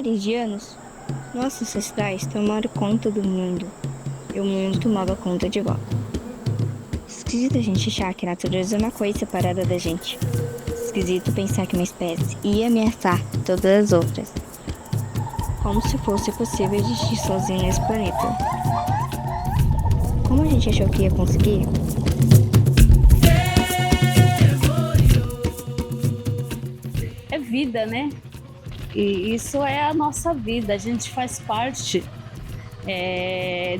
milhares de anos, nossos ancestrais tomaram conta do mundo e o mundo tomava conta de volta. Esquisito a gente achar que a natureza é uma coisa separada da gente. Esquisito pensar que uma espécie ia ameaçar todas as outras. Como se fosse possível existir sozinho nesse planeta. Como a gente achou que ia conseguir? É vida, né? E isso é a nossa vida, a gente faz parte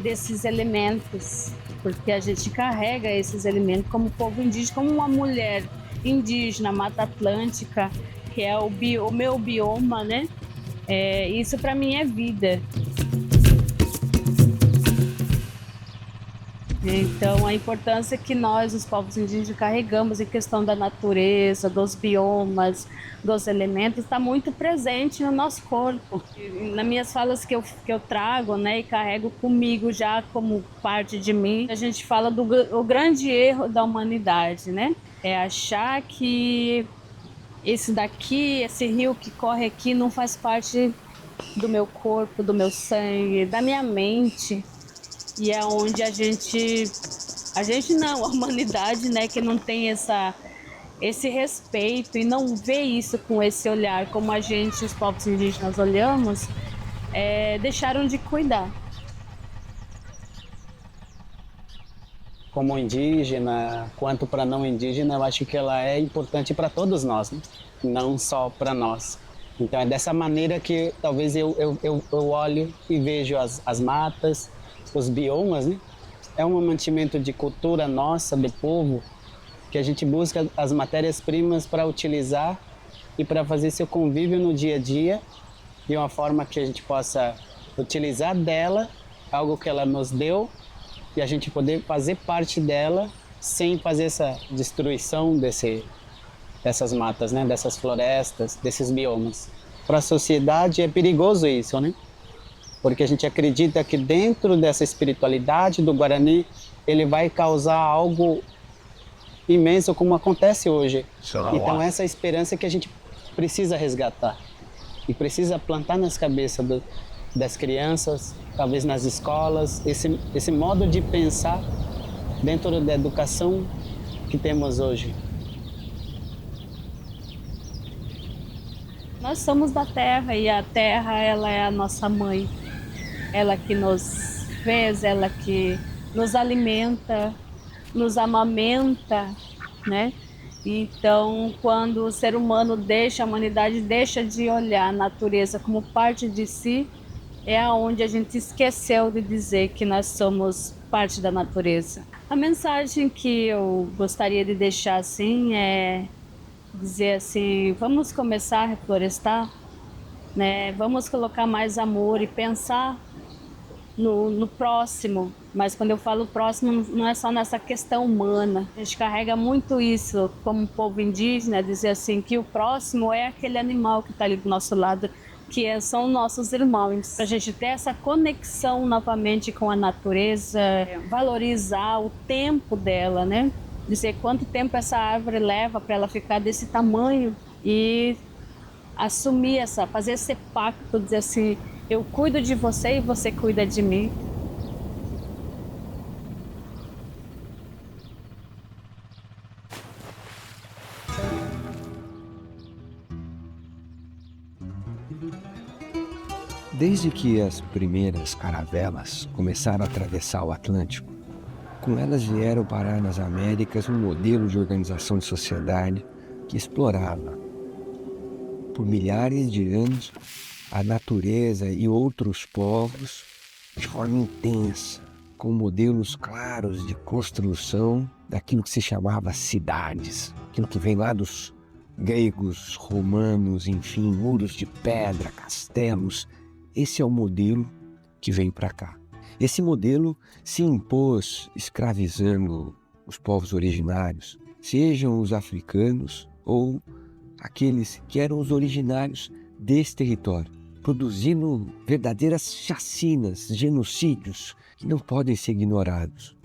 desses elementos, porque a gente carrega esses elementos como povo indígena, como uma mulher indígena, Mata Atlântica, que é o meu bioma, né? Isso para mim é vida. Então, a importância que nós, os povos indígenas, carregamos em questão da natureza, dos biomas, dos elementos, está muito presente no nosso corpo. Nas minhas falas que eu trago, né, e carrego comigo já como parte de mim, a gente fala do o grande erro da humanidade, né? É achar que esse daqui, esse rio que corre aqui, não faz parte do meu corpo, do meu sangue, da minha mente. E é onde a gente não, a humanidade, né, que não tem esse respeito e não vê isso com esse olhar como a gente, os povos indígenas, olhamos, deixaram de cuidar. Como indígena, quanto para não indígena, eu acho que ela é importante para todos nós, né? Não só para nós. Então é dessa maneira que talvez eu olho e vejo as matas, os biomas, né? É um mantimento de cultura nossa, do povo, que a gente busca as matérias-primas para utilizar e para fazer seu convívio no dia a dia, de uma forma que a gente possa utilizar dela, algo que ela nos deu, e a gente poder fazer parte dela sem fazer essa destruição dessas matas, né? Dessas florestas, desses biomas. Para a sociedade é perigoso isso, né? Porque a gente acredita que dentro dessa espiritualidade do Guarani, ele vai causar algo imenso como acontece hoje. Então essa é a esperança que a gente precisa resgatar e precisa plantar nas cabeças das crianças, talvez nas escolas, esse modo de pensar dentro da educação que temos hoje. Nós somos da terra e a terra, ela é a nossa mãe. Ela que nos fez, ela que nos alimenta, nos amamenta, né? Então, quando o ser humano deixa, a humanidade deixa de olhar a natureza como parte de si, é aonde a gente esqueceu de dizer que nós somos parte da natureza. A mensagem que eu gostaria de deixar assim é dizer assim, vamos começar a reflorestar, né? Vamos colocar mais amor e pensar no próximo, mas quando eu falo próximo, não é só nessa questão humana. A gente carrega muito isso como povo indígena, dizer assim que o próximo é aquele animal que está ali do nosso lado, são nossos irmãos. Para a gente ter essa conexão novamente com a natureza, valorizar o tempo dela, né? Dizer quanto tempo essa árvore leva para ela ficar desse tamanho e assumir fazer esse pacto, dizer assim, eu cuido de você e você cuida de mim. Desde que as primeiras caravelas começaram a atravessar o Atlântico, com elas vieram parar nas Américas um modelo de organização de sociedade que explorava, por milhares de anos, a natureza e outros povos de forma intensa, com modelos claros de construção daquilo que se chamava cidades, aquilo que vem lá dos gregos, romanos, enfim, muros de pedra, castelos. Esse é o modelo que vem para cá. Esse modelo se impôs escravizando os povos originários, sejam os africanos ou aqueles que eram os originários desse território, produzindo verdadeiras chacinas, genocídios que não podem ser ignorados.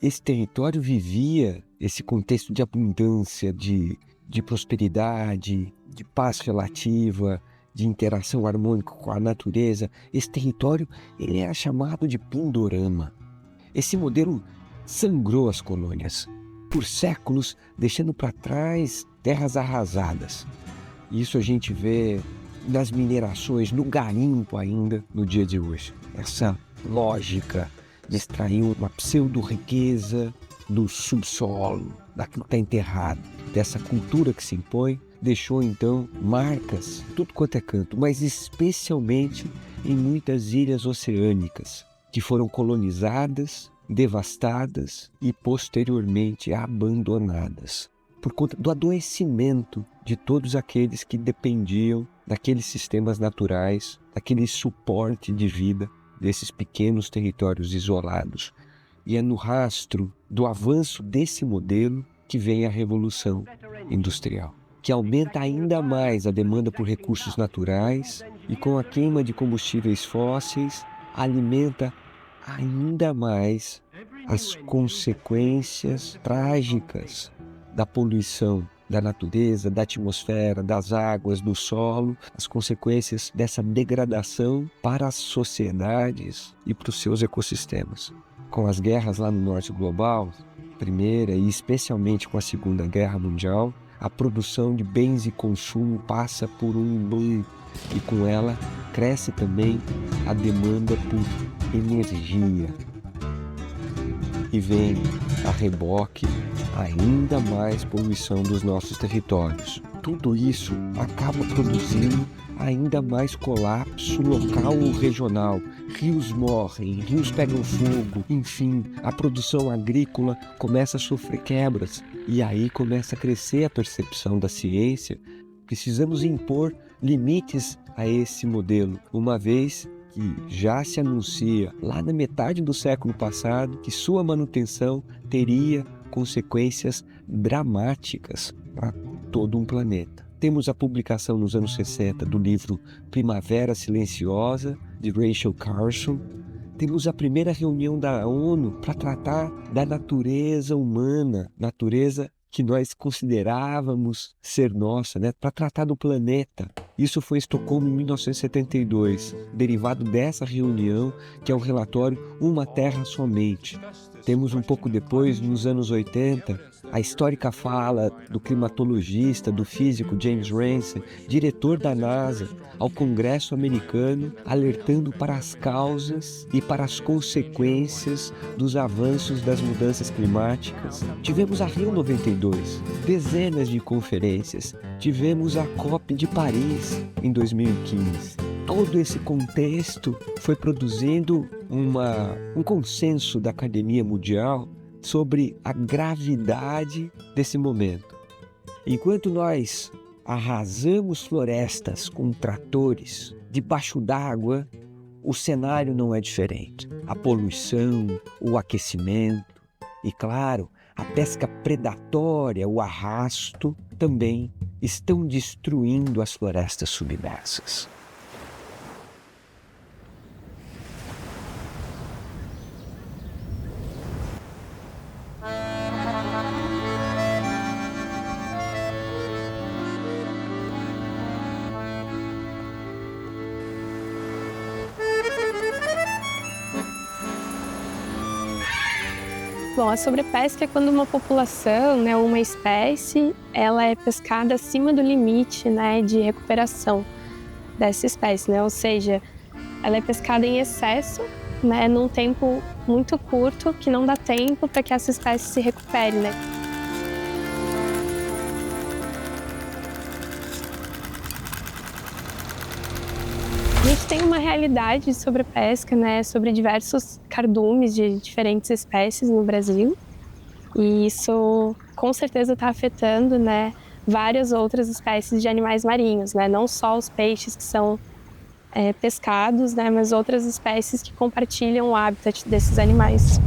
Esse território vivia esse contexto de abundância, de prosperidade, de paz relativa, de interação harmônica com a natureza, esse território ele era chamado de Pindorama. Esse modelo sangrou as colônias por séculos, deixando para trás terras arrasadas. Isso a gente vê nas minerações, no garimpo ainda no dia de hoje. Essa lógica de extrair uma pseudo-riqueza do subsolo, daquilo que está enterrado, dessa cultura que se impõe, deixou então marcas tudo quanto é canto, mas especialmente em muitas ilhas oceânicas que foram colonizadas, devastadas e posteriormente abandonadas por conta do adoecimento de todos aqueles que dependiam daqueles sistemas naturais, daquele suporte de vida desses pequenos territórios isolados. E é no rastro do avanço desse modelo que vem a Revolução Industrial, que aumenta ainda mais a demanda por recursos naturais e, com a queima de combustíveis fósseis, alimenta ainda mais as consequências trágicas da poluição da natureza, da atmosfera, das águas, do solo, as consequências dessa degradação para as sociedades e para os seus ecossistemas. Com as guerras lá no norte global, Primeira e especialmente com a Segunda Guerra Mundial, a produção de bens e consumo passa por um boom e com ela cresce também a demanda por energia. E vem a reboque ainda mais poluição dos nossos territórios. Tudo isso acaba produzindo ainda mais colapso local ou regional. Rios morrem, rios pegam fogo, enfim, a produção agrícola começa a sofrer quebras. E aí começa a crescer a percepção da ciência. Precisamos impor limites a esse modelo, uma vez que já se anuncia lá na metade do século passado que sua manutenção teria consequências dramáticas para todo um planeta. Temos a publicação nos anos 60 do livro Primavera Silenciosa, de Rachel Carson. Temos a primeira reunião da ONU para tratar da natureza humana, natureza que nós considerávamos ser nossa, para tratar do planeta. Isso foi em Estocolmo em 1972, derivado dessa reunião, que é o relatório Uma Terra Somente. Temos um pouco depois, nos anos 80, a histórica fala do climatologista, do físico James Hansen, diretor da NASA, ao Congresso americano, alertando para as causas e para as consequências dos avanços das mudanças climáticas. Tivemos a Rio 92, dezenas de conferências. Tivemos a COP de Paris em 2015. Todo esse contexto foi produzindo um consenso da academia mundial sobre a gravidade desse momento. Enquanto nós arrasamos florestas com tratores debaixo d'água, o cenário não é diferente. A poluição, o aquecimento e, claro, a pesca predatória, o arrasto, também estão destruindo as florestas submersas. Bom, a sobrepesca é quando uma população, uma espécie, ela é pescada acima do limite, de recuperação dessa espécie, Ou seja, ela é pescada em excesso, num tempo muito curto, que não dá tempo para que essa espécie se recupere, A gente tem uma realidade de sobrepesca, sobre diversos cardumes de diferentes espécies no Brasil. E isso, com certeza, está afetando, várias outras espécies de animais marinhos, Não só os peixes que são pescados, mas outras espécies que compartilham o habitat desses animais.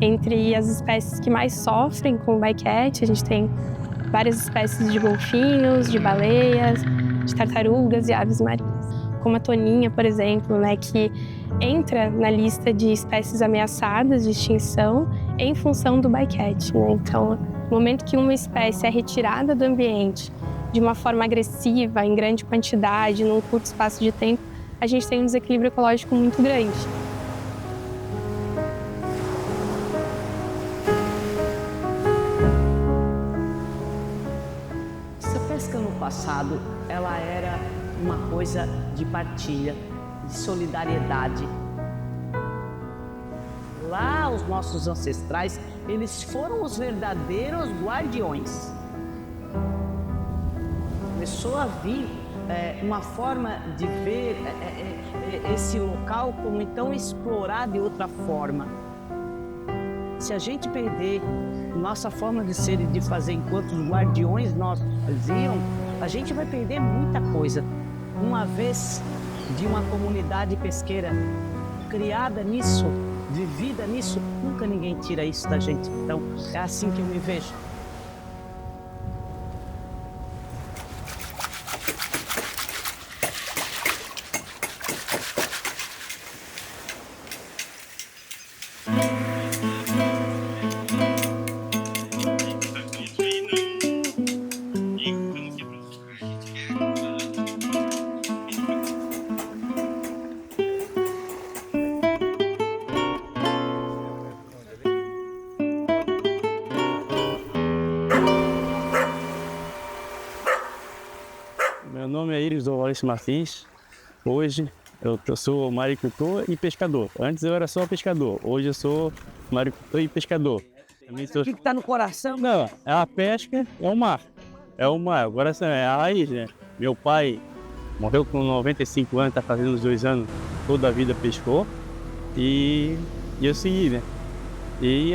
Entre as espécies que mais sofrem com o bycatch, a gente tem várias espécies de golfinhos, de baleias, de tartarugas e aves marinhas. Como a toninha, por exemplo, que entra na lista de espécies ameaçadas de extinção em função do bycatch. Então, no momento que uma espécie é retirada do ambiente de uma forma agressiva, em grande quantidade, num curto espaço de tempo, a gente tem um desequilíbrio ecológico muito grande. Essa pesca no passado, ela era uma coisa de partilha, de solidariedade. Lá, os nossos ancestrais, eles foram os verdadeiros guardiões. Começou a vir uma forma de ver esse local como então explorar de outra forma. Se a gente perder nossa forma de ser e de fazer enquanto os guardiões nós faziam, a gente vai perder muita coisa. Uma vez de uma comunidade pesqueira criada nisso, vivida nisso, nunca ninguém tira isso da gente. Então, é assim que eu me vejo. Meu nome é Iris Dolores Martins. Hoje eu sou maricultor e pescador. Antes eu era só pescador, hoje eu sou maricultor e pescador. O que está no coração? Não, a pesca é o mar. É o mar. Agora é a raiz, né? Meu pai morreu com 95 anos, está fazendo uns 2 anos, toda a vida pescou. E eu segui, né? E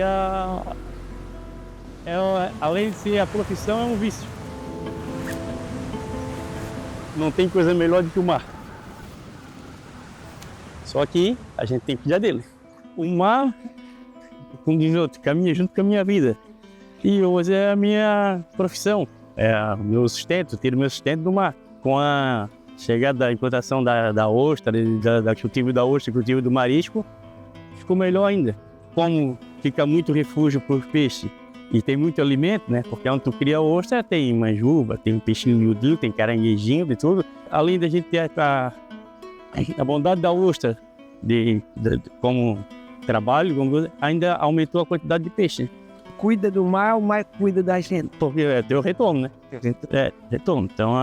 além de ser a profissão, é um vício. Não tem coisa melhor do que o mar. Só que a gente tem que cuidar dele. O mar, como diz outro, caminha junto com a minha vida. E hoje é a minha profissão, é o meu sustento, tiro meu sustento do mar. Com a chegada da implantação da ostra, da cultivo da ostra e cultivo do marisco, ficou melhor ainda. Como fica muito refúgio para os peixes e tem muito alimento, né? Porque onde tu cria a ostra tem manjuba, tem um peixinho miudinho, tem caranguejinho e tudo. Além da gente ter a bondade da ostra como trabalho, ainda aumentou a quantidade de peixe. Cuida do mar, o mar cuida da gente. Porque tem o retorno, né? Retorno. Então,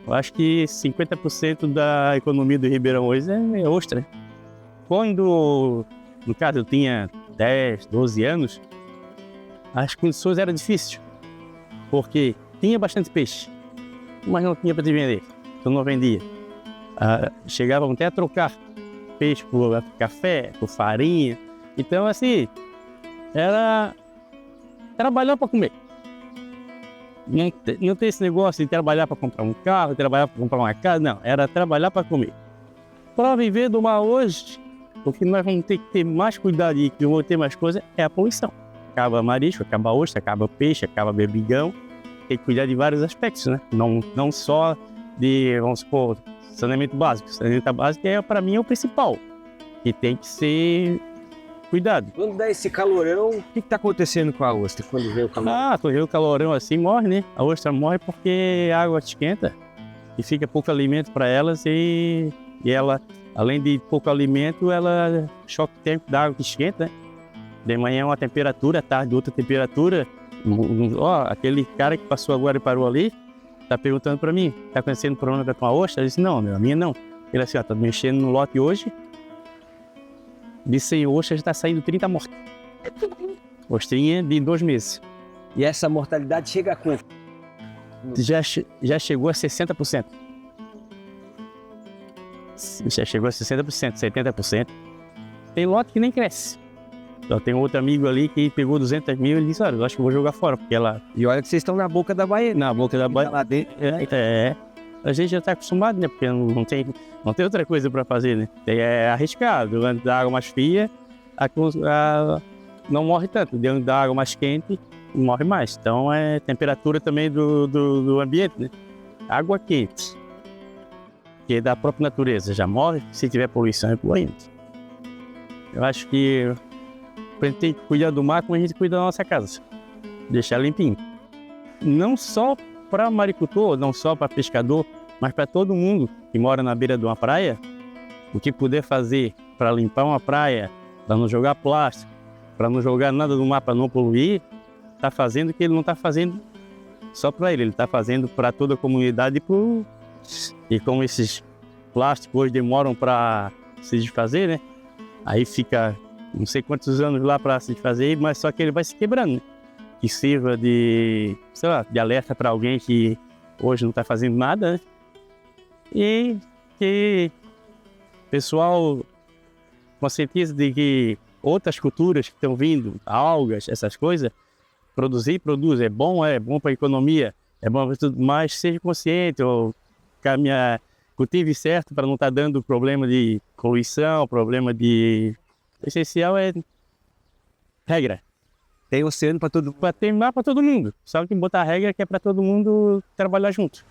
eu acho que 50% da economia do Ribeirão hoje é ostra. Quando, no caso, eu tinha 10, 12 anos, as condições eram difíceis, porque tinha bastante peixe, mas não tinha para te vender, então não vendia. Chegavam até a trocar peixe por café, por farinha. Então, assim, era trabalhar para comer. Não tem esse negócio de trabalhar para comprar um carro, trabalhar para comprar uma casa, não, era trabalhar para comer. Para viver do mar hoje, o que nós vamos ter que ter mais cuidado e que vamos ter mais coisa é a poluição. Acaba marisco, acaba ostra, acaba peixe, acaba berbigão. Tem que cuidar de vários aspectos, né? Não só de, vamos supor, saneamento básico. Saneamento básico para mim é o principal, que tem que ser cuidado. Quando dá esse calorão, o que está acontecendo com a ostra quando vem o calorão? Quando vem o calorão assim, morre, né? A ostra morre porque a água esquenta e fica pouco alimento para elas e ela, além de pouco alimento, ela choque térmico da água que esquenta, né? De manhã uma temperatura, à tarde outra temperatura. Aquele cara que passou agora e parou ali, tá perguntando para mim, tá acontecendo problema com a ostra? Eu disse, não, a minha não. Ele assim, tá mexendo no lote hoje, de 100 ostras já tá saindo 30 mortas. Ostrinha de 2 meses. E essa mortalidade chega a quanto? Já chegou a 60%. Já chegou a 60%, 70%. Tem lote que nem cresce. Então, tem outro amigo ali que pegou 200 mil e disse, olha, eu acho que eu vou jogar fora, porque ela... E olha que vocês estão na boca da baía. Na boca da baía. Lá dentro. A gente já está acostumado, né? Porque não tem outra coisa para fazer, né? É arriscado. Dentro da água mais fria, não morre tanto. Dentro da água mais quente, morre mais. Então, é temperatura também do ambiente, né? Água quente, que é da própria natureza, já morre se tiver poluição e poluente. Eu acho que a gente tem que cuidar do mar como a gente cuida da nossa casa. Deixar limpinho. Não só para maricultor, não só para pescador, mas para todo mundo que mora na beira de uma praia, o que puder fazer para limpar uma praia, para não jogar plástico, para não jogar nada no mar, para não poluir, está fazendo o que ele não está fazendo só para ele está fazendo para toda a comunidade. E como esses plásticos hoje demoram para se desfazer, né? Aí fica não sei quantos anos lá para se desfazer, mas só que ele vai se quebrando, né? Que sirva de, sei lá, de alerta para alguém que hoje não está fazendo nada, né? E que o pessoal, com certeza de que outras culturas que estão vindo, algas, essas coisas, produz, é bom para a economia, é bom para tudo, mas seja consciente, ou cultive certo para não estar dando problema de poluição, problema de... O essencial é regra. Tem oceano para todo mundo. Para ter mar para todo mundo, só que botar regra que é para todo mundo trabalhar junto.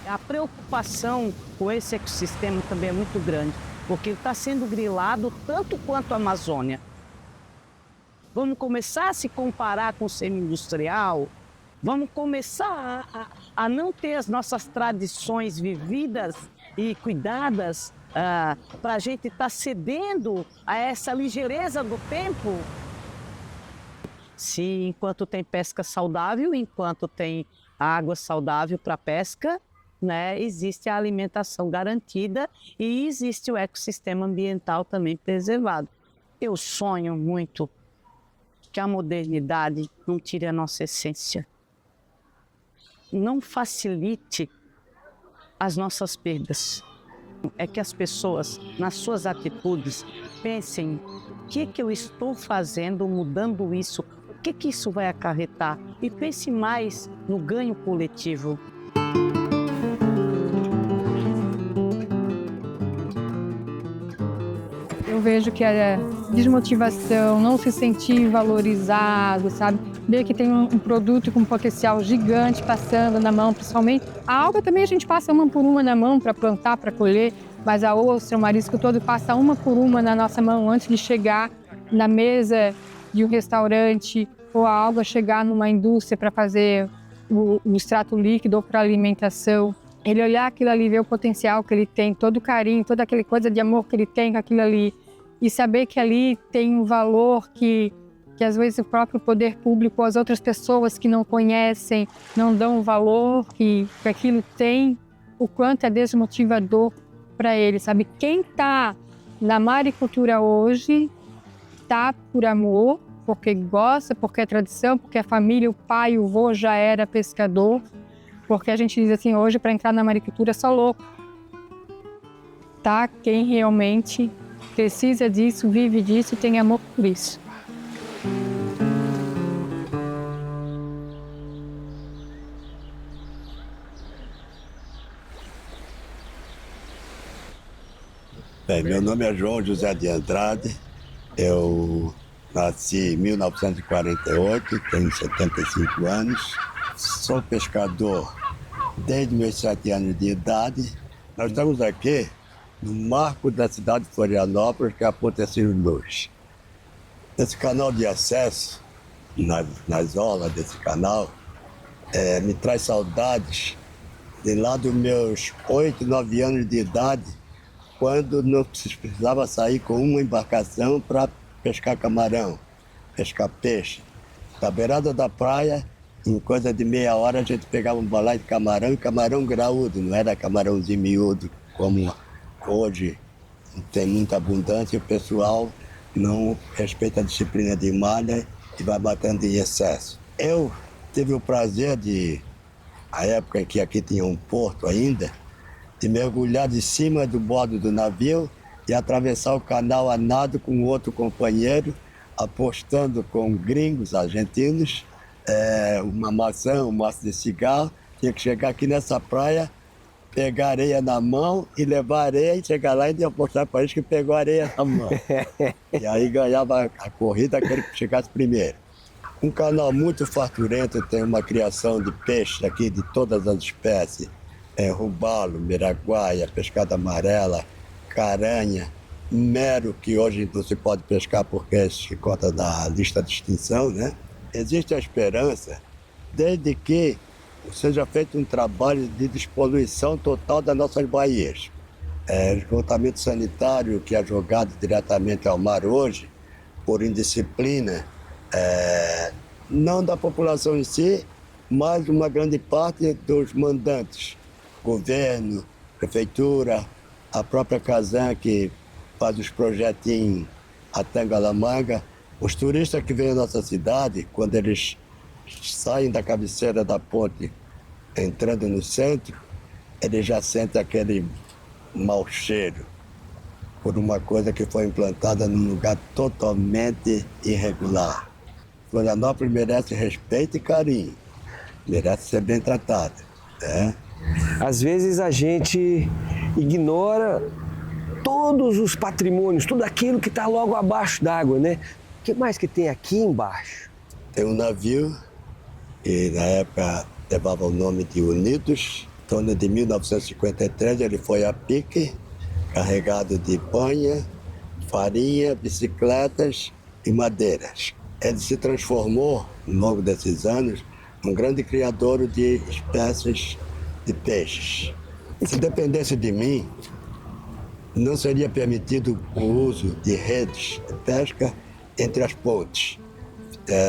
A preocupação com esse ecossistema também é muito grande, porque ele está sendo grilado tanto quanto a Amazônia. Vamos começar a se comparar com o semi-industrial, vamos começar a não ter as nossas tradições vividas e cuidadas para a gente estar cedendo a essa ligeireza do tempo. Se enquanto tem pesca saudável, enquanto tem água saudável para pesca, né, existe a alimentação garantida e existe o ecossistema ambiental também preservado. Eu sonho muito que a modernidade não tire a nossa essência, não facilite as nossas perdas. É que as pessoas, nas suas atitudes, pensem o que eu estou fazendo, mudando isso, o que isso vai acarretar, e pense mais no ganho coletivo. Eu vejo que a desmotivação, não se sentir valorizado, sabe? Ver que tem um produto com um potencial gigante passando na mão, principalmente. A alga também a gente passa uma por uma na mão para plantar, para colher, mas a ostra, o marisco todo passa uma por uma na nossa mão antes de chegar na mesa de um restaurante, ou a alga chegar numa indústria para fazer o extrato líquido ou para alimentação. Ele olhar aquilo ali, ver o potencial que ele tem, todo o carinho, toda aquela coisa de amor que ele tem com aquilo ali, e saber que ali tem um valor que às vezes o próprio poder público, as outras pessoas que não conhecem, não dão o valor que aquilo tem, o quanto é desmotivador para ele, sabe? Quem está na maricultura hoje está por amor, porque gosta, porque é tradição, porque a família, o pai, o avô já era pescador, porque a gente diz assim, hoje para entrar na maricultura é só louco. Tá? Quem realmente precisa disso, vive disso e tem amor por isso. Bem, meu nome é João José de Andrade, eu nasci em 1948, tenho 75 anos, sou pescador desde meus 7 anos de idade. Nós estamos aqui no marco da cidade de Florianópolis, que é a Ponte Ciro Luz. Esse canal de acesso, nas orlas desse canal, me traz saudades de lá dos meus 8, 9 anos de idade, quando não precisava sair com uma embarcação para pescar camarão, pescar peixe. Da beirada da praia, em coisa de meia hora, a gente pegava um balaio de camarão, e camarão graúdo, não era camarãozinho miúdo, como hoje tem muita abundância, e o pessoal não respeita a disciplina de malha e vai batendo em excesso. Eu tive o prazer de, a época em que aqui tinha um porto ainda, de mergulhar de cima do bordo do navio e atravessar o canal a nado com outro companheiro, apostando com gringos argentinos, uma maçã, um maço de cigarro. Tinha que chegar aqui nessa praia, pegar areia na mão e levar areia, e chegar lá e apostar para eles que pegou areia na mão. E aí ganhava a corrida aquele que chegasse primeiro. Um canal muito farturento, tem uma criação de peixes aqui de todas as espécies. Robalo, miraguaia, pescada amarela, caranha, mero, que hoje não se pode pescar porque se conta da lista de extinção, né? Existe a esperança desde que seja feito um trabalho de despoluição total das nossas baías. Esgotamento sanitário que é jogado diretamente ao mar hoje, por indisciplina, não da população em si, mas uma grande parte dos mandantes, governo, prefeitura, a própria Casan que faz os projetinhos a Tangalamanga. Os turistas que vêm à nossa cidade, quando eles saem da cabeceira da ponte, entrando no centro, eles já sentem aquele mau cheiro, por uma coisa que foi implantada num lugar totalmente irregular. Florianópolis merece respeito e carinho, merece ser bem tratada, né? Às vezes a gente ignora todos os patrimônios, tudo aquilo que está logo abaixo d'água, né? O que mais que tem aqui embaixo? Tem um navio que na época levava o nome de Unidos. Em torno de 1953 ele foi a pique, carregado de banha, farinha, bicicletas e madeiras. Ele se transformou, ao longo desses anos, num grande criador de espécies de peixes. Se dependesse de mim, não seria permitido o uso de redes de pesca entre as pontes.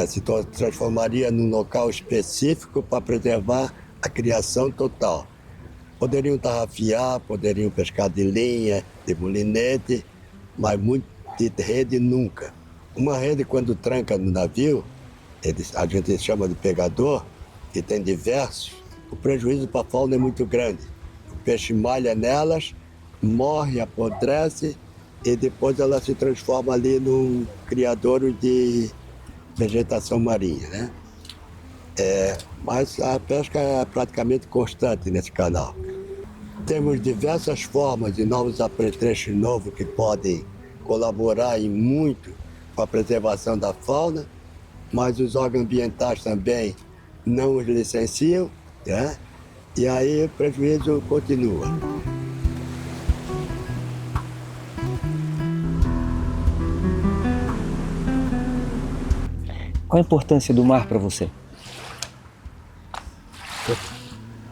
Se transformaria num local específico para preservar a criação total. Poderiam tarrafiar, poderiam pescar de linha, de molinete, mas muito de rede nunca. Uma rede, quando tranca no navio, a gente chama de pegador, que tem diversos, o prejuízo para a fauna é muito grande. O peixe malha nelas, morre, apodrece e depois ela se transforma ali num criadouro de vegetação marinha, né? Mas a pesca é praticamente constante nesse canal. Temos diversas formas de novos apetrechos novos que podem colaborar em muito com a preservação da fauna, mas os órgãos ambientais também não os licenciam, né? E aí o prejuízo continua. Qual a importância do mar para você?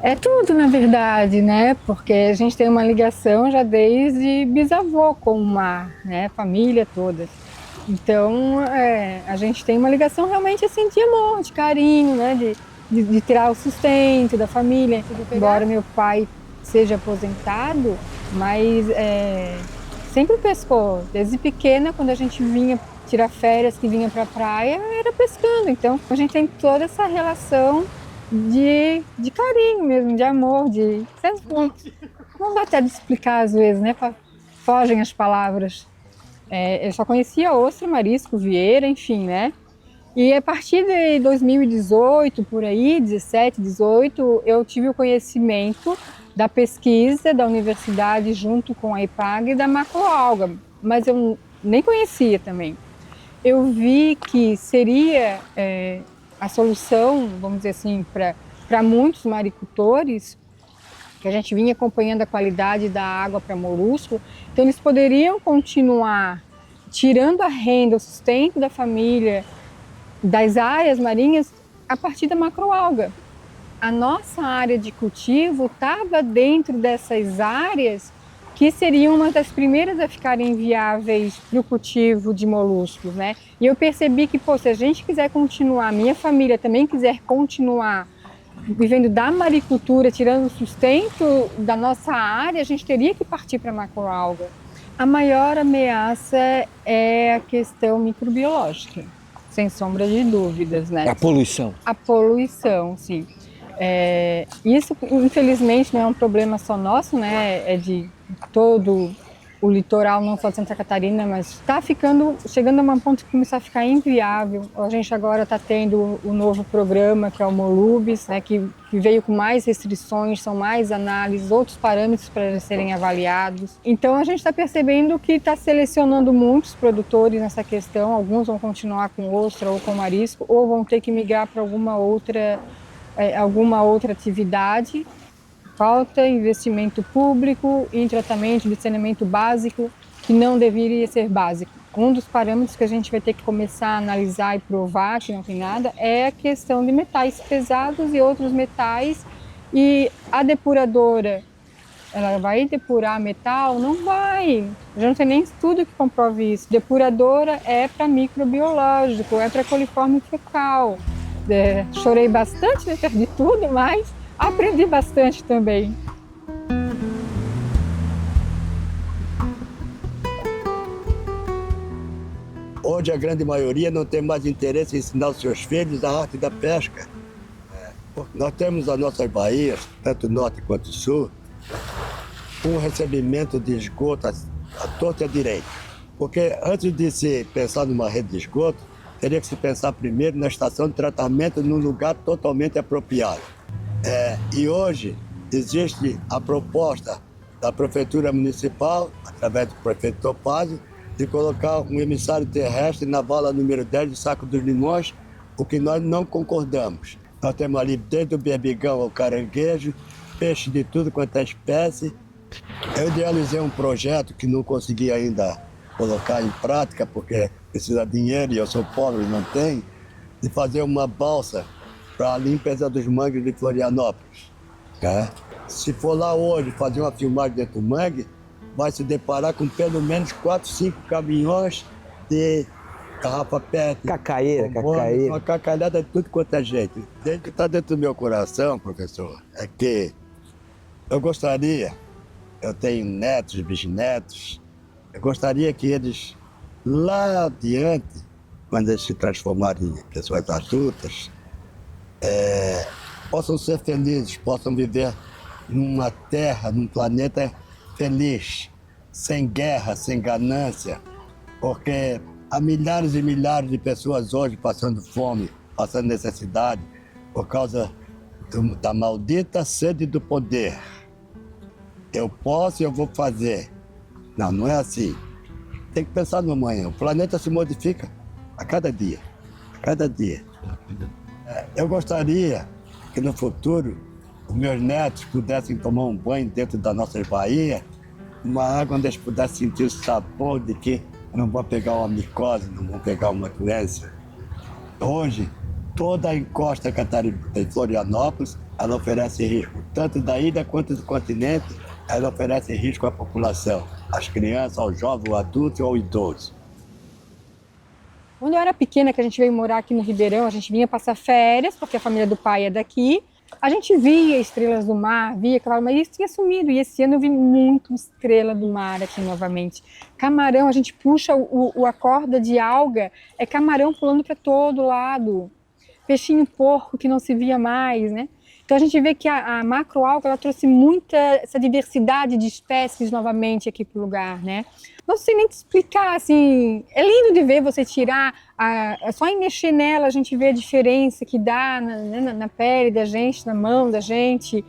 É tudo, na verdade, né? Porque a gente tem uma ligação já desde bisavô com o mar, né? Família toda. Então, a gente tem uma ligação realmente assim de amor, de carinho, né? De tirar o sustento da família. Embora meu pai seja aposentado, mas sempre pescou. Desde pequena, quando a gente vinha tirar férias, que vinha para a praia, era pescando. Então, a gente tem toda essa relação de carinho mesmo, de amor, não dá até de explicar às vezes, né? Fogem as palavras. Eu só conhecia ostra, marisco, vieira, enfim, né? E a partir de 2018, por aí, 17, 18, eu tive o conhecimento da pesquisa da universidade junto com a IPAG da macroalga, mas eu nem conhecia também. Eu vi que seria a solução, vamos dizer assim, para muitos maricultores, que a gente vinha acompanhando a qualidade da água para molusco, então eles poderiam continuar tirando a renda, o sustento da família, das áreas marinhas, a partir da macroalga. A nossa área de cultivo estava dentro dessas áreas que seriam uma das primeiras a ficarem viáveis para o cultivo de moluscos, né? E eu percebi que, se a gente quiser continuar, minha família também quiser continuar vivendo da maricultura, tirando o sustento da nossa área, a gente teria que partir para a macroalga. A maior ameaça é a questão microbiológica, sem sombra de dúvidas, né? A poluição. A poluição, sim. Isso, infelizmente, não é um problema só nosso, né? É de todo o litoral, não só de Santa Catarina, mas está chegando a um ponto que começar a ficar inviável. A gente agora está tendo o novo programa, que é o Molubis, né? Que veio com mais restrições, são mais análises, outros parâmetros para serem avaliados. Então a gente está percebendo que está selecionando muitos produtores nessa questão. Alguns vão continuar com ostra ou com marisco, ou vão ter que migrar para alguma outra atividade. Falta investimento público em tratamento de saneamento básico, que não deveria ser básico. um dos parâmetros que a gente vai ter que começar a analisar e provar que não tem nada é a questão de metais pesados e outros metais. E a depuradora, ela vai depurar metal? Não vai. Já não tem nem estudo que comprove isso. Depuradora é para microbiológico, é para coliforme fecal. Chorei bastante, né, de tudo, mas aprendi bastante também. Hoje a grande maioria não tem mais interesse em ensinar os seus filhos a arte da pesca. Nós temos as nossas baías, tanto norte quanto sul, um recebimento de esgoto à torta e à direita. Porque antes de se pensar numa rede de esgoto, teria que se pensar primeiro na estação de tratamento num lugar totalmente apropriado. E hoje existe a proposta da Prefeitura Municipal, através do prefeito Topazio, de colocar um emissário terrestre na vala número 10 do Saco dos Limões, o que nós não concordamos. Nós temos ali desde o berbigão ao caranguejo, peixe de tudo quanto é espécie. Eu idealizei um projeto que não consegui ainda colocar em prática, porque precisa de dinheiro e eu sou pobre e não tenho, de fazer uma balsa para a limpeza dos mangues de Florianópolis. Se for lá hoje fazer uma filmagem dentro do mangue, vai se deparar com pelo menos 4, 5 caminhões de garrafa PET. Cacaeira. Uma cacalhada de tudo quanto é jeito. Desde que está dentro do meu coração, professor, é que eu gostaria, eu tenho netos, bisnetos, eu gostaria que eles, lá adiante, quando eles se transformarem em pessoas adultas, possam ser felizes, possam viver numa terra, num planeta feliz, sem guerra, sem ganância, porque há milhares e milhares de pessoas hoje passando fome, passando necessidade, por causa da maldita sede do poder. Eu posso e eu vou fazer. Não, não é assim. Tem que pensar no amanhã. O planeta se modifica a cada dia. A cada dia. Eu gostaria que no futuro os meus netos pudessem tomar um banho dentro da nossa baía, uma água onde eles pudessem sentir o sabor de que não vão pegar uma micose, não vão pegar uma doença. Hoje, toda a encosta catarinense de Florianópolis, ela oferece risco, tanto da ilha quanto do continente, ela oferece risco à população, às crianças, ao jovem, ao adulto e ao idoso. Quando eu era pequena, que a gente veio morar aqui no Ribeirão, a gente vinha passar férias, porque a família do pai é daqui. A gente via estrelas do mar, via cavalo, mas isso tinha sumido. E esse ano eu vi muito estrela do mar aqui novamente. Camarão, a gente puxa a corda de alga, é camarão pulando para todo lado. Peixinho porco que não se via mais, né? Então a gente vê que a macroalga ela trouxe muita essa diversidade de espécies novamente aqui para o lugar, né? Não sei nem te explicar, assim, é lindo de ver você tirar, só em mexer nela a gente vê a diferença que dá na pele da gente, na mão da gente.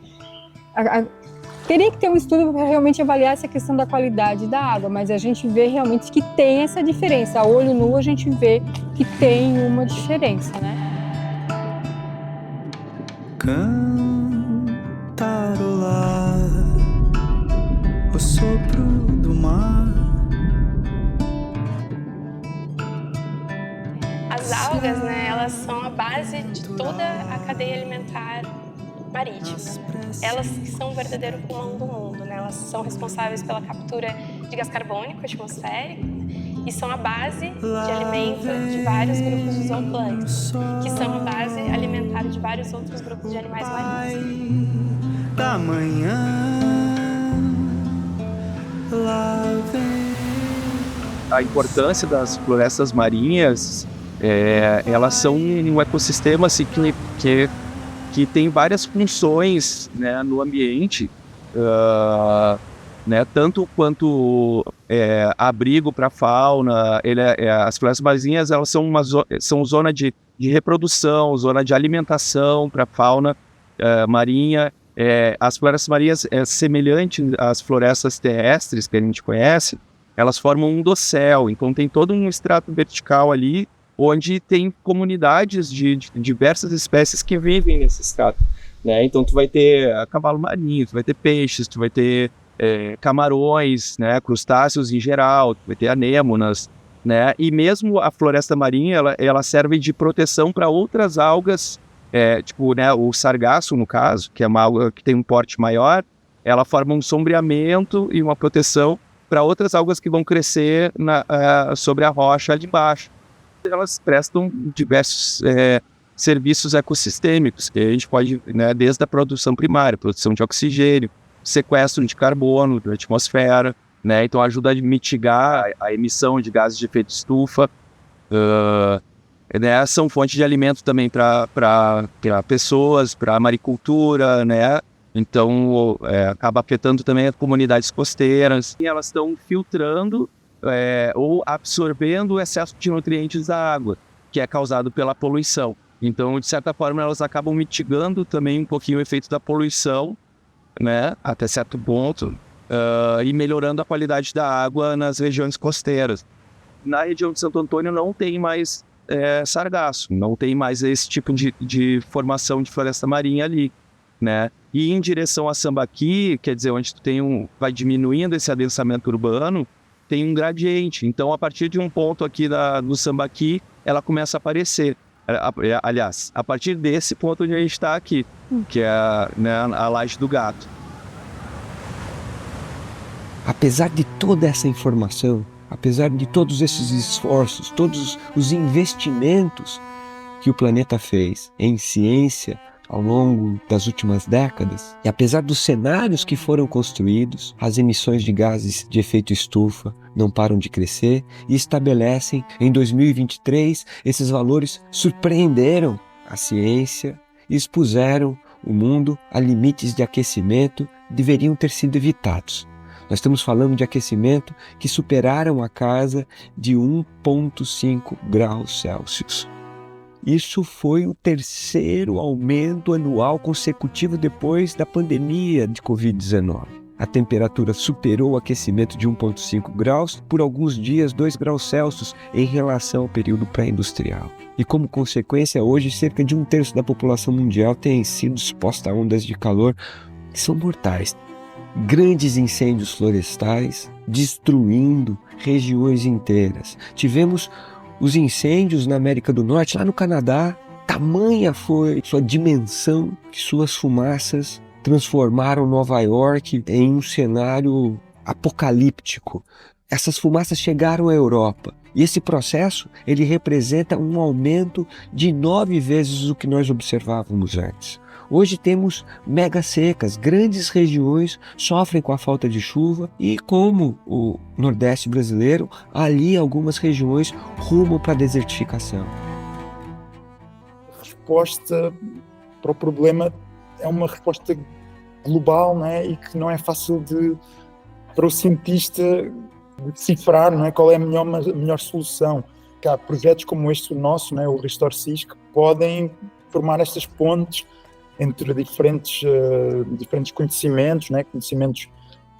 Teria que ter um estudo para realmente avaliar essa questão da qualidade da água, mas a gente vê realmente que tem essa diferença. A olho nu a gente vê que tem uma diferença, né? Cantarolar o sopro do mar. As algas, né, elas são a base de toda a cadeia alimentar marítima. Elas que são o verdadeiro pulmão do mundo, né? Elas são responsáveis pela captura de gás carbônico atmosférico e são a base de alimento de vários grupos de zooplâncton, que são a base alimentar de vários outros grupos de animais marinhos. Da manhã, lá vem. A importância das florestas marinhas, elas são um ecossistema assim, que tem várias funções, né, no ambiente, né, tanto quanto abrigo para a fauna. As florestas marinhas elas são zona de reprodução, zona de alimentação para a fauna marinha. As florestas marinhas, semelhante às florestas terrestres que a gente conhece, elas formam um dossel, então tem todo um estrato vertical ali, onde tem comunidades de diversas espécies que vivem nesse estrato, né? Então tu vai ter cavalo marinho, tu vai ter peixes, tu vai ter camarões, né? Crustáceos em geral, tu vai ter anêmonas, né? E mesmo a floresta marinha, ela serve de proteção para outras algas, tipo, né, o sargaço, no caso, que é uma alga que tem um porte maior, ela forma um sombreamento e uma proteção para outras algas que vão crescer sobre a rocha ali embaixo. Elas prestam diversos serviços ecossistêmicos, que a gente pode, né, desde a produção primária, produção de oxigênio, sequestro de carbono da atmosfera, né, então ajuda a mitigar a emissão de gases de efeito estufa, né, são fonte de alimento também para pessoas, para a maricultura, né, então acaba afetando também as comunidades costeiras. E elas estão filtrando ou absorvendo o excesso de nutrientes da água, que é causado pela poluição. Então, de certa forma, elas acabam mitigando também um pouquinho o efeito da poluição, né, até certo ponto, e melhorando a qualidade da água nas regiões costeiras. Na região de Santo Antônio não tem mais sargaço, não tem mais esse tipo de formação de floresta marinha ali, né? E em direção a Sambaqui, quer dizer, onde tu vai diminuindo esse adensamento urbano, tem um gradiente. Então, a partir de um ponto aqui do Sambaqui, ela começa a aparecer. Aliás, a partir desse ponto onde a gente está aqui, que é a Laje do Gato. Apesar de toda essa informação, apesar de todos esses esforços, todos os investimentos que o planeta fez em ciência ao longo das últimas décadas, e apesar dos cenários que foram construídos, as emissões de gases de efeito estufa não param de crescer e estabelecem, em 2023, esses valores surpreenderam a ciência e expuseram o mundo a limites de aquecimento que deveriam ter sido evitados. Nós estamos falando de aquecimento que superaram a casa de 1,5 graus Celsius. Isso foi o terceiro aumento anual consecutivo depois da pandemia de Covid-19. A temperatura superou o aquecimento de 1,5 graus por alguns dias, 2 graus Celsius, em relação ao período pré-industrial. E como consequência, hoje cerca de 1/3 da população mundial tem sido exposta a ondas de calor que são mortais. Grandes incêndios florestais destruindo regiões inteiras. Tivemos os incêndios na América do Norte, lá no Canadá, tamanha foi sua dimensão que suas fumaças transformaram Nova York em um cenário apocalíptico. Essas fumaças chegaram à Europa e esse processo ele representa um aumento de 9 vezes o que nós observávamos antes. Hoje temos mega secas, grandes regiões sofrem com a falta de chuva e, como o Nordeste brasileiro, ali algumas regiões rumam para a desertificação. A resposta para o problema é uma resposta global, né? E que não é fácil para o cientista decifrar, não é? Qual é a melhor solução. Que há projetos como este nosso, né? O Restore SIS, que podem formar estas pontes entre diferentes conhecimentos, né? Conhecimentos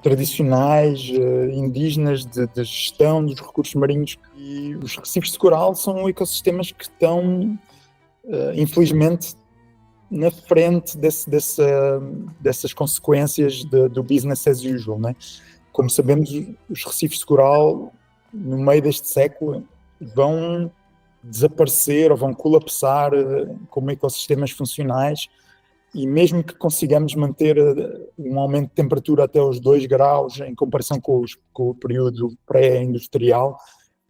tradicionais, indígenas, de gestão dos recursos marinhos. E os recifes de coral são ecossistemas que estão, infelizmente, na frente dessas consequências do business as usual, né? Como sabemos, os recifes de coral, no meio deste século, vão desaparecer ou vão colapsar como ecossistemas funcionais. E mesmo que consigamos manter um aumento de temperatura até os 2 graus, em comparação com o período pré-industrial,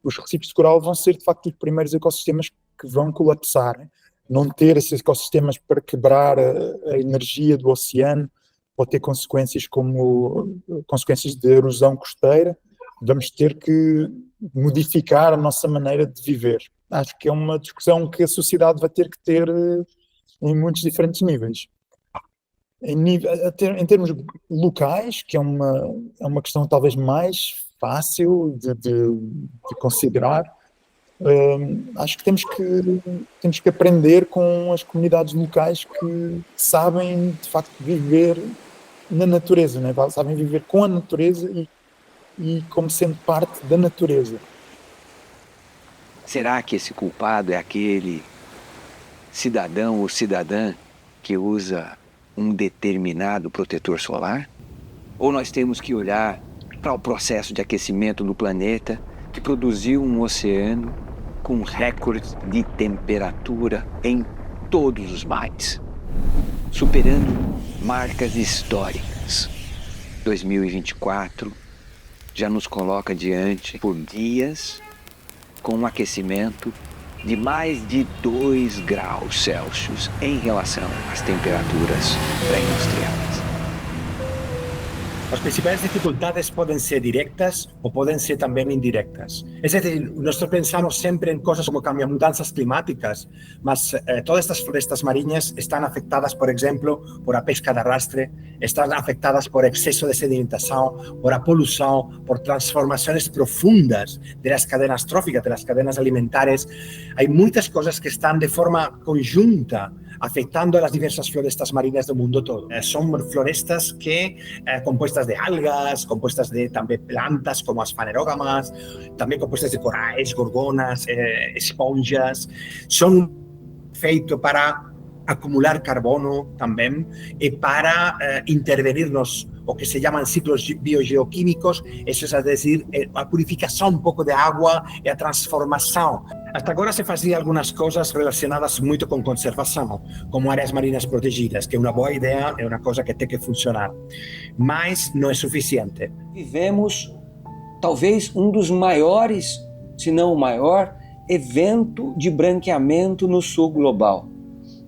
os recifes de coral vão ser, de facto, os primeiros ecossistemas que vão colapsar. Não ter esses ecossistemas para quebrar a energia do oceano pode ter consequências como consequências de erosão costeira. Vamos ter que modificar a nossa maneira de viver. Acho que é uma discussão que a sociedade vai ter que ter em muitos diferentes níveis. Em termos locais, que é uma questão talvez mais fácil de considerar, acho que temos que aprender com as comunidades locais que sabem, de facto, viver na natureza, né? Sabem viver com a natureza e como sendo parte da natureza. Será que esse culpado é aquele cidadão ou cidadã que usa um determinado protetor solar? Ou nós temos que olhar para o processo de aquecimento do planeta que produziu um oceano com recordes de temperatura em todos os mares, superando marcas históricas. 2024 já nos coloca diante por dias com um aquecimento de mais de 2 graus Celsius em relação às temperaturas pré-industriais. As principais dificultades podem ser directas ou podem ser também indirectas. É decir, nós pensamos sempre em coisas como mudanças climáticas, mas todas estas florestas marinhas estão afetadas, por exemplo, por a pesca de arrastre, estão afetadas por excesso de sedimentação, por a poluição, por transformações profundas das cadenas tróficas, das cadenas alimentares. Há muitas coisas que estão de forma conjunta afetando as diversas florestas marinhas do mundo todo. São florestas que compostas de algas, compostas de também plantas como as fanerógamas, também compostas de corais, gorgonas, esponjas. São feitos para acumular carbono também e para intervenir nos o que se chamam ciclos biogeoquímicos, isso é dizer, a purificação um pouco de água e a transformação. Até agora se fazia algumas coisas relacionadas muito com conservação, como áreas marinhas protegidas, que é uma boa ideia, é uma coisa que tem que funcionar, mas não é suficiente. Vivemos talvez um dos maiores, se não o maior, evento de branqueamento no sul global.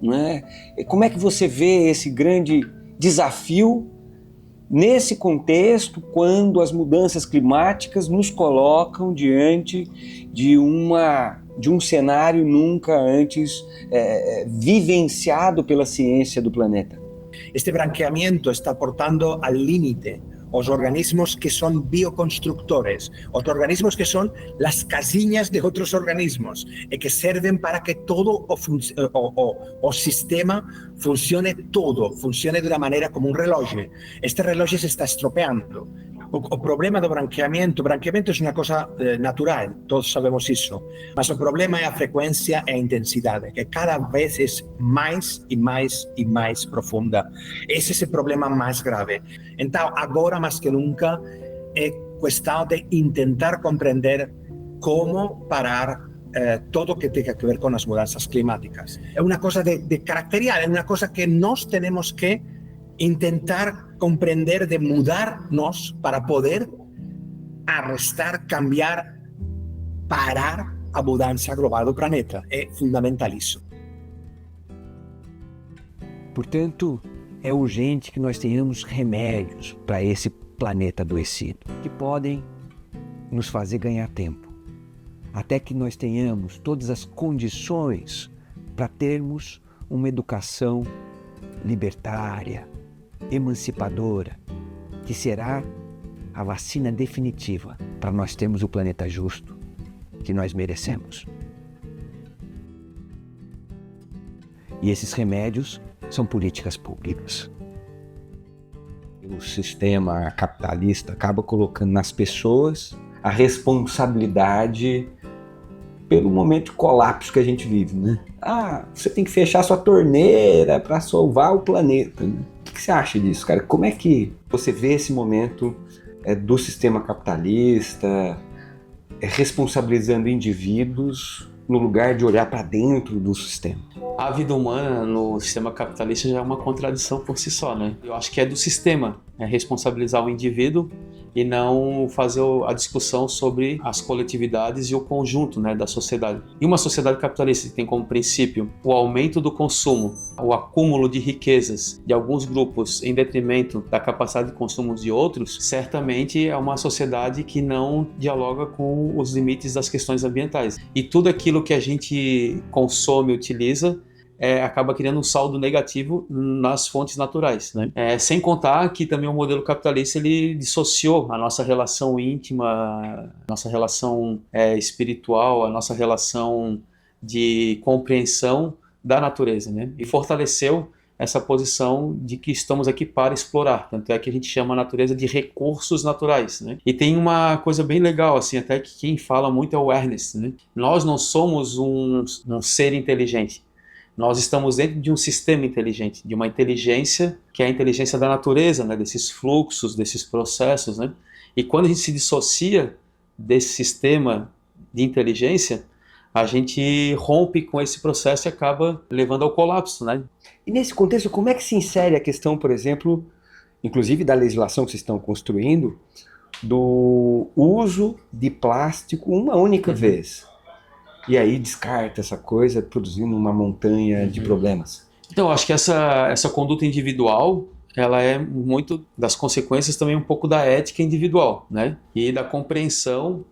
Né? Como é que você vê esse grande desafio nesse contexto, quando as mudanças climáticas nos colocam diante de um cenário nunca antes vivenciado pela ciência do planeta? Este branqueamento está portando al límite os organismos que são bioconstructores, os organismos que são as casinhas de outros organismos e que servem para que todo o sistema funcione de uma maneira como um relógio. Este relógio se está estropeando. O problema do branqueamento é uma coisa natural, todos sabemos isso, mas o problema é a frequência e a intensidade, que cada vez é mais e mais profunda. Esse é o problema mais grave. Então, agora mais que nunca, é questão de tentar compreender como parar todo o que tem a ver com as mudanças climáticas. É uma coisa de caracterial, é uma coisa que nós temos que intentar compreender, de mudar-nos para poder arrestar, cambiar, parar a mudança global do planeta. É fundamental isso. Portanto, é urgente que nós tenhamos remédios para esse planeta adoecido, que podem nos fazer ganhar tempo, até que nós tenhamos todas as condições para termos uma educação libertária, emancipadora, que será a vacina definitiva para nós termos o planeta justo que nós merecemos. E esses remédios são políticas públicas. O sistema capitalista acaba colocando nas pessoas a responsabilidade pelo momento de colapso que a gente vive, né? Você tem que fechar sua torneira para salvar o planeta, né? O que você acha disso, cara? Como é que você vê esse momento do sistema capitalista responsabilizando indivíduos no lugar de olhar para dentro do sistema? A vida humana no sistema capitalista já é uma contradição por si só, né? Eu acho que é do sistema responsabilizar o indivíduo e não fazer a discussão sobre as coletividades e o conjunto, né, da sociedade. E uma sociedade capitalista que tem como princípio o aumento do consumo, o acúmulo de riquezas de alguns grupos em detrimento da capacidade de consumo de outros, certamente é uma sociedade que não dialoga com os limites das questões ambientais. E tudo aquilo que a gente consome e utiliza acaba criando um saldo negativo nas fontes naturais, né? Sem contar que também o modelo capitalista ele dissociou a nossa relação íntima, a nossa relação espiritual, a nossa relação de compreensão da natureza, né? E fortaleceu essa posição de que estamos aqui para explorar, tanto é que a gente chama a natureza de recursos naturais, né? E tem uma coisa bem legal, assim, até que quem fala muito é o Ernest, né? Nós não somos um ser inteligente. Nós estamos dentro de um sistema inteligente, de uma inteligência que é a inteligência da natureza, né? Desses fluxos, desses processos, né? E quando a gente se dissocia desse sistema de inteligência, a gente rompe com esse processo e acaba levando ao colapso, né? E nesse contexto, como é que se insere a questão, por exemplo, inclusive da legislação que vocês estão construindo, do uso de plástico uma única vez? E aí descarta essa coisa, produzindo uma montanha de problemas. Então, acho que essa conduta individual, ela é muito das consequências também um pouco da ética individual, né? E da compreensão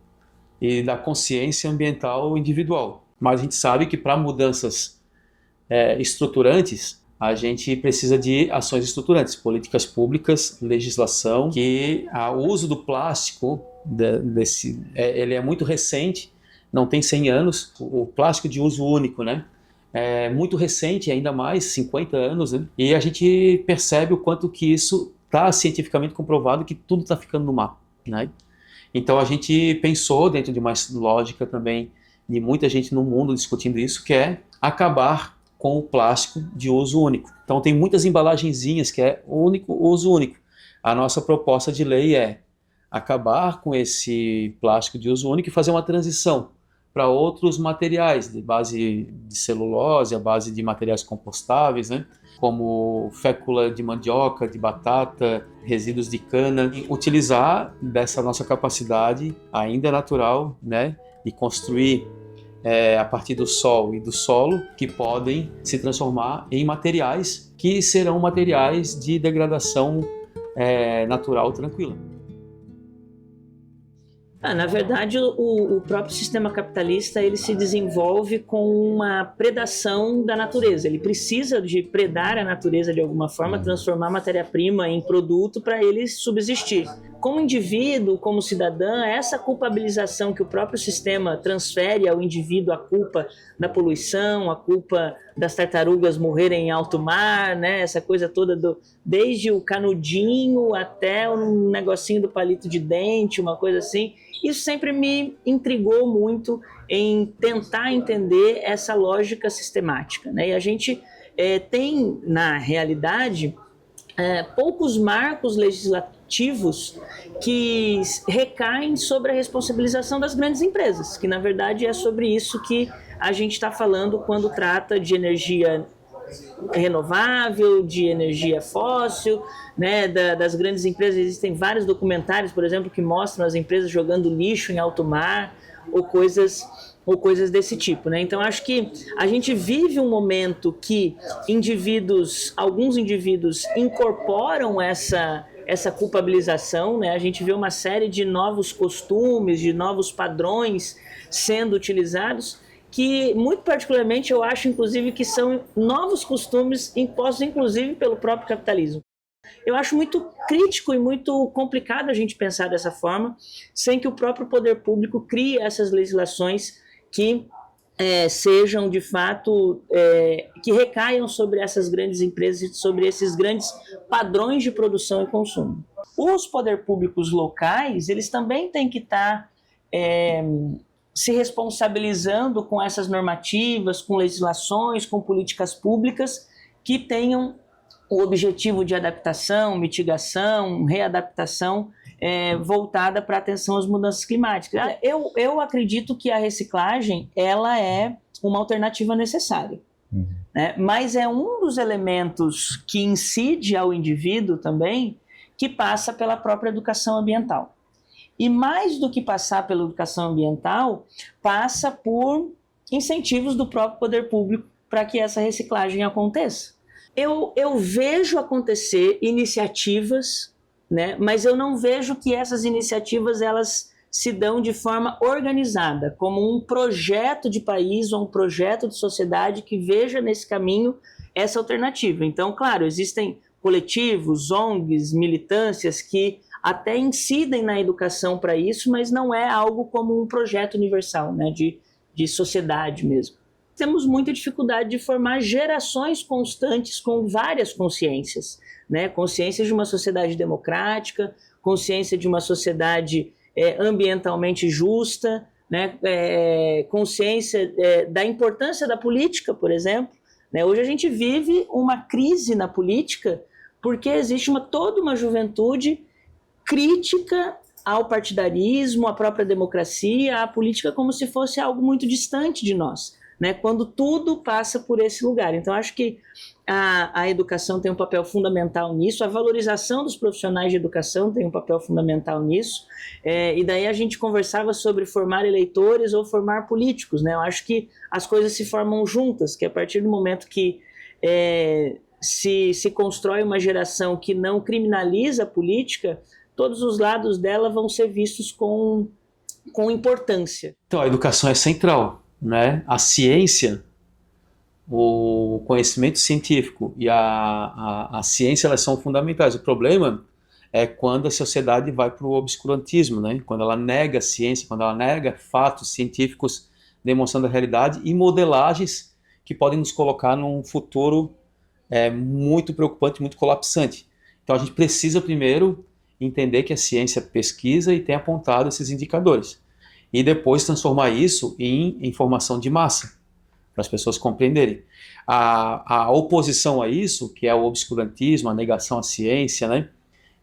e da consciência ambiental individual. Mas a gente sabe que para mudanças estruturantes, a gente precisa de ações estruturantes, políticas públicas, legislação, que o uso do plástico, ele é muito recente, não tem 100 anos, o plástico de uso único, né? É muito recente, ainda mais 50 anos, né? E a gente percebe o quanto que isso está cientificamente comprovado, que tudo está ficando no mar, né? Então a gente pensou, dentro de uma lógica também de muita gente no mundo discutindo isso, que é acabar com o plástico de uso único. Então tem muitas embalagenzinhas que é uso único. A nossa proposta de lei é acabar com esse plástico de uso único e fazer uma transição para outros materiais, de base de celulose, a base de materiais compostáveis, né? Como fécula de mandioca, de batata, resíduos de cana, e utilizar dessa nossa capacidade ainda natural, né, de construir a partir do sol e do solo, que podem se transformar em materiais que serão materiais de degradação natural tranquila. Na verdade, o próprio sistema capitalista ele se desenvolve com uma predação da natureza. Ele precisa de predar a natureza de alguma forma, transformar matéria-prima em produto para ele subsistir. Como indivíduo, como cidadã, essa culpabilização que o próprio sistema transfere ao indivíduo, a culpa da poluição, a culpa das tartarugas morrerem em alto mar, né? Essa coisa toda, desde o canudinho até o negocinho do palito de dente, uma coisa assim. Isso sempre me intrigou muito em tentar entender essa lógica sistemática, né? E a gente tem, na realidade, poucos marcos legislativos que recaem sobre a responsabilização das grandes empresas, que na verdade é sobre isso que a gente está falando quando trata de energia renovável, de energia fóssil, né, das grandes empresas. Existem vários documentários, por exemplo, que mostram as empresas jogando lixo em alto mar ou coisas desse tipo, né? Então acho que a gente vive um momento que alguns indivíduos incorporam essa culpabilização, né? A gente vê uma série de novos costumes, de novos padrões sendo utilizados, que muito particularmente eu acho inclusive que são novos costumes impostos inclusive pelo próprio capitalismo. Eu acho muito crítico e muito complicado a gente pensar dessa forma, sem que o próprio poder público crie essas legislações que sejam de fato, que recaiam sobre essas grandes empresas e sobre esses grandes padrões de produção e consumo. Os poder públicos locais, eles também têm que estar se responsabilizando com essas normativas, com legislações, com políticas públicas que tenham o objetivo de adaptação, mitigação, readaptação voltada para a atenção às mudanças climáticas. Eu acredito que a reciclagem ela é uma alternativa necessária, né? Mas é um dos elementos que incide ao indivíduo também, que passa pela própria educação ambiental. E mais do que passar pela educação ambiental, passa por incentivos do próprio poder público para que essa reciclagem aconteça. Eu vejo acontecer iniciativas, né, mas eu não vejo que essas iniciativas elas se dão de forma organizada, como um projeto de país ou um projeto de sociedade que veja nesse caminho essa alternativa. Então, claro, existem coletivos, ONGs, militâncias que até incidem na educação para isso, mas não é algo como um projeto universal, né, de sociedade mesmo. Temos muita dificuldade de formar gerações constantes com várias consciências, né? Consciência de uma sociedade democrática, consciência de uma sociedade ambientalmente justa, né? Consciência da importância da política, por exemplo, né? Hoje a gente vive uma crise na política porque existe toda uma juventude crítica ao partidarismo, à própria democracia, à política como se fosse algo muito distante de nós, né? Quando tudo passa por esse lugar. Então, acho que a educação tem um papel fundamental nisso, a valorização dos profissionais de educação tem um papel fundamental nisso, e daí a gente conversava sobre formar eleitores ou formar políticos, né? Eu acho que as coisas se formam juntas, que a partir do momento que se constrói uma geração que não criminaliza a política, todos os lados dela vão ser vistos com importância. Então, a educação é central, né? A ciência, o conhecimento científico e a ciência, elas são fundamentais. O problema é quando a sociedade vai para o obscurantismo, né? Quando ela nega a ciência, quando ela nega fatos científicos demonstrando a realidade e modelagens que podem nos colocar num futuro muito preocupante, muito colapsante. Então a gente precisa primeiro entender que a ciência pesquisa e tem apontado esses indicadores. E depois transformar isso em informação de massa, para as pessoas compreenderem. A oposição a isso, que é o obscurantismo, a negação à ciência, né?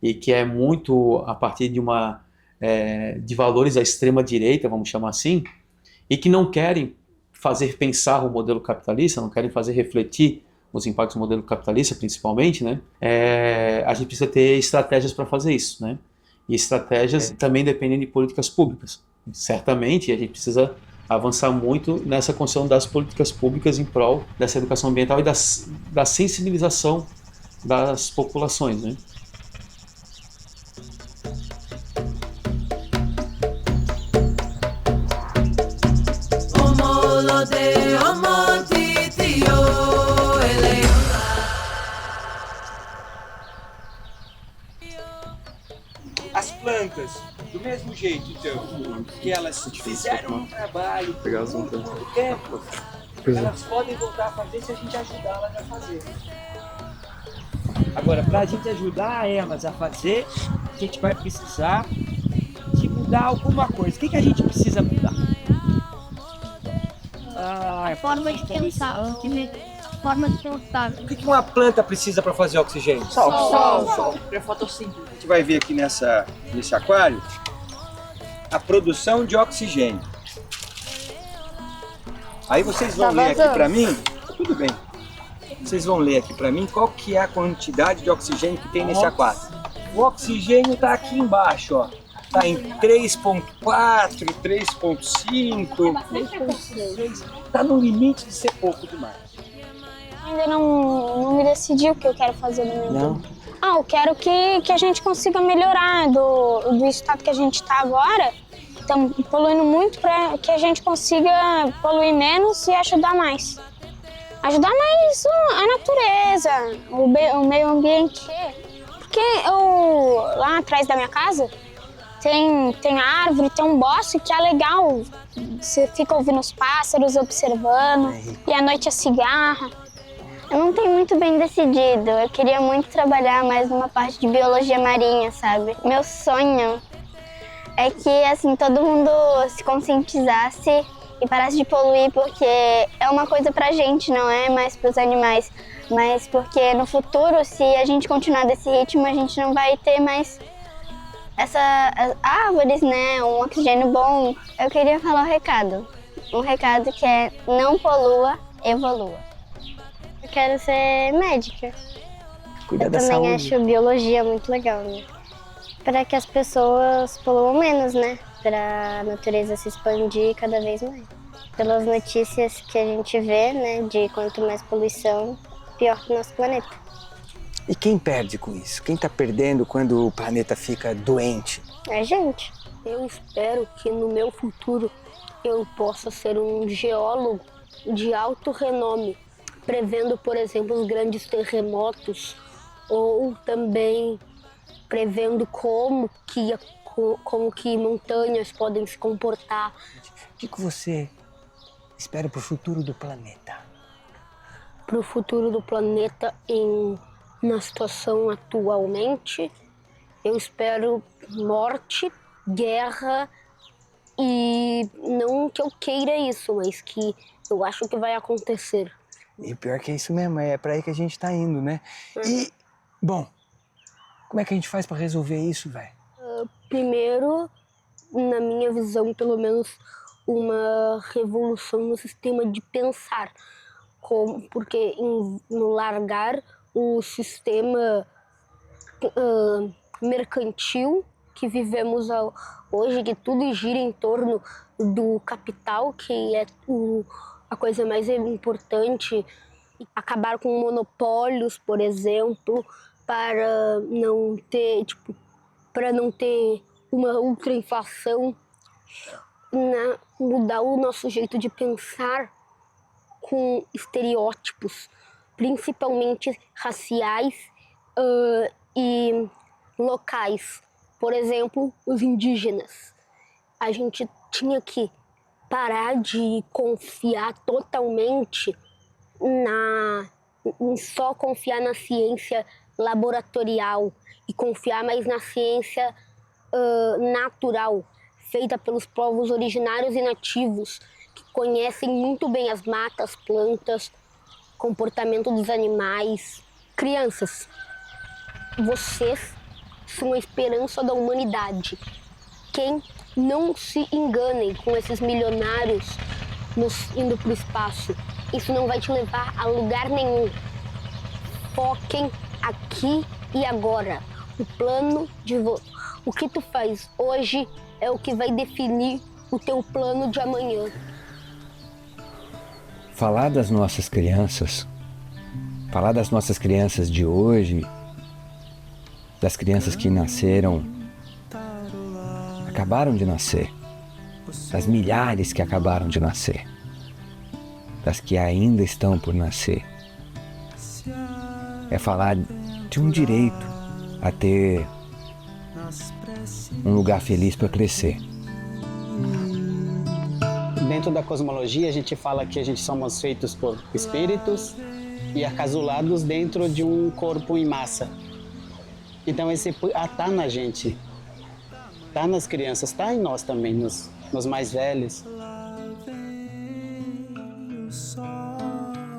E que é muito a partir de valores da extrema-direita, vamos chamar assim, e que não querem fazer pensar o modelo capitalista, não querem fazer refletir os impactos do modelo capitalista, principalmente, né? A gente precisa ter estratégias para fazer isso, né? E estratégias também dependem de políticas públicas. Certamente, a gente precisa avançar muito nessa construção das políticas públicas em prol dessa educação ambiental e da sensibilização das populações, né? As plantas, do mesmo jeito, então, que elas fizeram um trabalho por muito tempo, elas podem voltar a fazer se a gente ajudá-las a fazer. Agora, para a gente ajudar elas a fazer, a gente vai precisar de mudar alguma coisa. O que a gente precisa mudar? Forma de pensar, forma de pensar. O que uma planta precisa para fazer oxigênio? Sol. Para fotossíntese. A gente vai ver aqui nesse aquário a produção de oxigênio. Aí vocês vão ler aqui para mim, tudo bem. Vocês vão ler aqui para mim qual que é a quantidade de oxigênio que tem nesse aquário. O oxigênio está aqui embaixo, ó. Está em 3,4, 3,5, está no limite de ser pouco demais. Ainda não me decidi o que eu quero fazer no meu tempo. Eu quero que a gente consiga melhorar do estado que a gente está agora. Estamos poluindo muito para que a gente consiga poluir menos e ajudar mais. Ajudar mais a natureza, o meio ambiente. Porque lá atrás da minha casa tem árvore, tem um bosque que é legal. Você fica ouvindo os pássaros, observando, e à noite a cigarra. Eu não tenho muito bem decidido. Eu queria muito trabalhar mais numa parte de biologia marinha, sabe? Meu sonho é que, assim, todo mundo se conscientizasse e parasse de poluir, porque é uma coisa pra gente, não é mais pros animais. Mas porque no futuro, se a gente continuar desse ritmo, a gente não vai ter mais essas árvores, né? Um oxigênio bom. Eu queria falar um recado que é: não polua, evolua. Eu quero ser médica. Cuidar da também saúde. acho biologia muito legal, né? Para que as pessoas poluam menos, né? Para a natureza se expandir cada vez mais. Pelas notícias que a gente vê, né? De quanto mais poluição, pior para o nosso planeta. E quem perde com isso? Quem está perdendo quando o planeta fica doente? É a gente. Eu espero que no meu futuro eu possa ser um geólogo de alto renome, prevendo, por exemplo, os grandes terremotos, ou também prevendo como que montanhas podem se comportar. O que você espera para o futuro do planeta? Para o futuro do planeta na situação atualmente, eu espero morte, guerra, e não que eu queira isso, mas que eu acho que vai acontecer. E o pior que é isso mesmo, é para aí que a gente tá indo, né? E, bom, como é que a gente faz para resolver isso, velho? Primeiro, na minha visão, pelo menos, uma revolução no sistema de pensar. Porque no largar o sistema mercantil que vivemos hoje, que tudo gira em torno do capital, que é a coisa mais importante, acabar com monopólios, por exemplo, para não ter uma ultrainflação, mudar o nosso jeito de pensar com estereótipos, principalmente raciais e locais. Por exemplo, os indígenas. A gente tinha que parar de confiar totalmente só confiar na ciência laboratorial e confiar mais na ciência natural, feita pelos povos originários e nativos, que conhecem muito bem as matas, plantas, comportamento dos animais. Crianças, vocês são a esperança da humanidade. Não se enganem com esses milionários indo para o espaço. Isso não vai te levar a lugar nenhum. Foquem aqui e agora. O que tu faz hoje é o que vai definir o teu plano de amanhã. Falar das nossas crianças de hoje, das crianças que acabaram de nascer, das milhares que acabaram de nascer, das que ainda estão por nascer, é falar de um direito a ter um lugar feliz para crescer. Dentro da cosmologia, a gente fala que a gente somos feitos por espíritos e acasulados dentro de um corpo em massa. Então esse tá na gente, tá nas crianças, tá em nós também, nos mais velhos.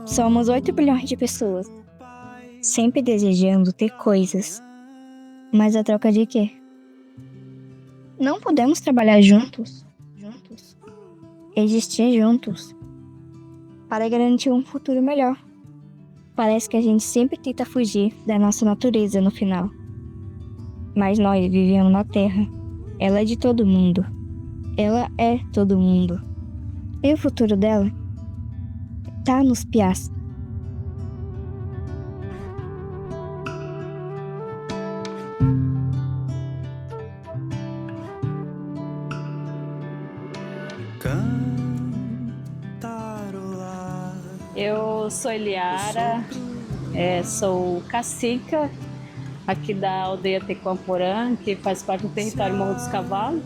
Somos 8 bilhões de pessoas, sempre desejando ter coisas. Mas a troca de quê? Não podemos trabalhar juntos, existir juntos, para garantir um futuro melhor. Parece que a gente sempre tenta fugir da nossa natureza no final. Mas nós vivemos na Terra. Ela é de todo mundo. Ela é todo mundo. E o futuro dela tá nos piás. Eu sou Eliara, sou cacica aqui da aldeia Tequamporã, que faz parte do território Morro dos Cavalos.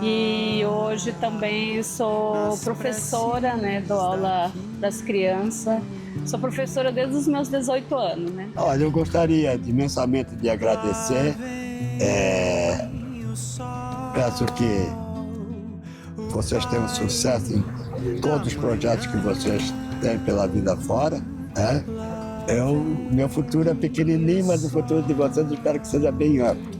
E hoje também sou professora, né, dou aula para as crianças. Sou professora desde os meus 18 anos, né? Olha, eu gostaria imensamente de agradecer. Peço que vocês tenham sucesso em todos os projetos que vocês têm pela vida fora, né? Meu futuro é pequenininho, mas o futuro de vocês eu espero que seja bem amplo.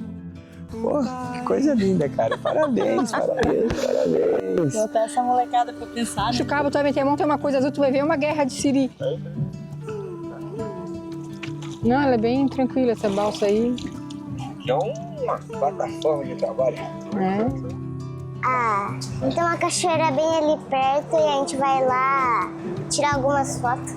Pô, que coisa linda, cara. Parabéns, parabéns. Botar essa molecada pra pensar, né? Acho que o cabo também tem uma coisa azul, tu vai ver uma guerra de siri. Não, ela é bem tranquila, essa balsa aí. É uma plataforma de trabalho. Então a cachoeira é bem ali perto e a gente vai lá tirar algumas fotos.